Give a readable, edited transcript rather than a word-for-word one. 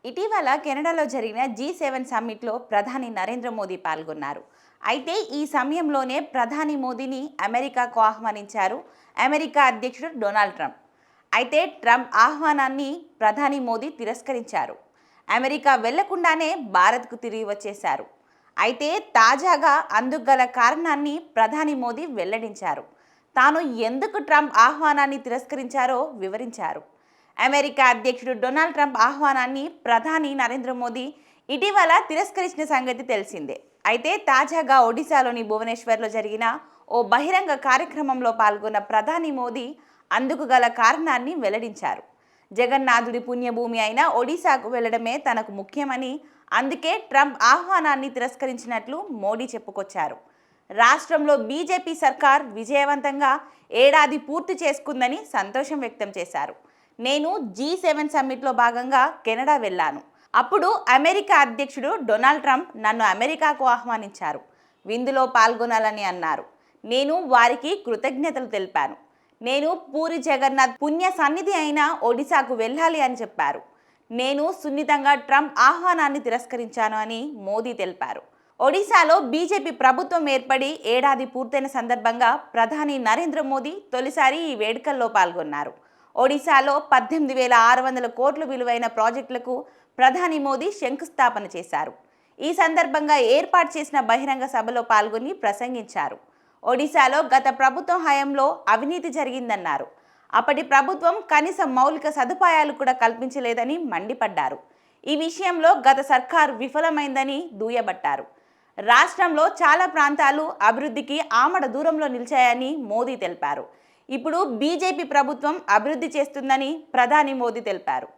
ఇటీవల కెనడాలో జరిగిన G7 సమ్మిట్లో ప్రధాని నరేంద్ర మోదీ పాల్గొన్నారు. అయితే ఈ సమయంలోనే ప్రధాని మోదీని అమెరికాకు ఆహ్వానించారు అమెరికా అధ్యక్షుడు డొనాల్డ్ ట్రంప్. అయితే ట్రంప్ ఆహ్వానాన్ని ప్రధాని మోదీ తిరస్కరించారు. అమెరికా వెళ్లకుండానే భారత్కు తిరిగి వచ్చేశారు. అయితే తాజాగా అందుకు గల కారణాన్ని ప్రధాని మోదీ వెల్లడించారు. తాను ఎందుకు ట్రంప్ ఆహ్వానాన్ని తిరస్కరించారో వివరించారు. అమెరికా అధ్యక్షుడు డొనాల్డ్ ట్రంప్ ఆహ్వానాన్ని ప్రధాని నరేంద్ర మోదీ ఇటీవల తిరస్కరించిన సంగతి తెలిసిందే. అయితే తాజాగా ఒడిశాలోని భువనేశ్వర్లో జరిగిన ఓ బహిరంగ కార్యక్రమంలో పాల్గొన్న ప్రధాని మోదీ అందుకు గల కారణాన్ని వెల్లడించారు. జగన్నాథుడి పుణ్యభూమి అయిన ఒడిశాకు వెళ్లడమే తనకు ముఖ్యమని, అందుకే ట్రంప్ ఆహ్వానాన్ని తిరస్కరించినట్లు మోడీ చెప్పుకొచ్చారు. రాష్ట్రంలో బీజేపీ సర్కార్ విజయవంతంగా ఏడాది పూర్తి చేసుకుందని సంతోషం వ్యక్తం చేశారు. నేను G7 సమ్మిట్లో భాగంగా కెనడా వెళ్ళాను. అప్పుడు అమెరికా అధ్యక్షుడు డొనాల్డ్ ట్రంప్ నన్ను అమెరికాకు ఆహ్వానించారు. విందులో పాల్గొనాలని అన్నారు. నేను వారికి కృతజ్ఞతలు తెలిపాను. నేను పూరి జగన్నాథ్ పుణ్య సన్నిధి అయిన ఒడిశాకు వెళ్ళాలి అని చెప్పారు. నేను సున్నితంగా ట్రంప్ ఆహ్వానాన్ని తిరస్కరించాను అని మోదీ తెలిపారు. ఒడిశాలో బీజేపీ ప్రభుత్వం ఏర్పడి ఏడాది పూర్తయిన సందర్భంగా ప్రధాని నరేంద్ర మోదీ తొలిసారి ఈ వేడుకల్లో పాల్గొన్నారు. ఒడిశాలో 18,600 కోట్ల విలువైన ప్రాజెక్టులకు ప్రధాని మోదీ శంకుస్థాపన చేశారు. ఈ సందర్భంగా ఏర్పాటు చేసిన బహిరంగ సభలో పాల్గొని ప్రసంగించారు. ఒడిశాలో గత ప్రభుత్వం హయాంలో అవినీతి జరిగిందన్నారు. అప్పటి ప్రభుత్వం కనీస మౌలిక సదుపాయాలు కూడా కల్పించలేదని మండిపడ్డారు. ఈ విషయంలో గత సర్కారు విఫలమైందని దుయ్యబట్టారు. రాష్ట్రంలో చాలా ప్రాంతాలు అభివృద్ధికి ఆమడ దూరంలో నిలిచాయని మోదీ తెలిపారు. ఇప్పుడు బీజేపీ ప్రభుత్వం అభివృద్ధి చేస్తుందని ప్రధాని మోదీ తెలిపారు.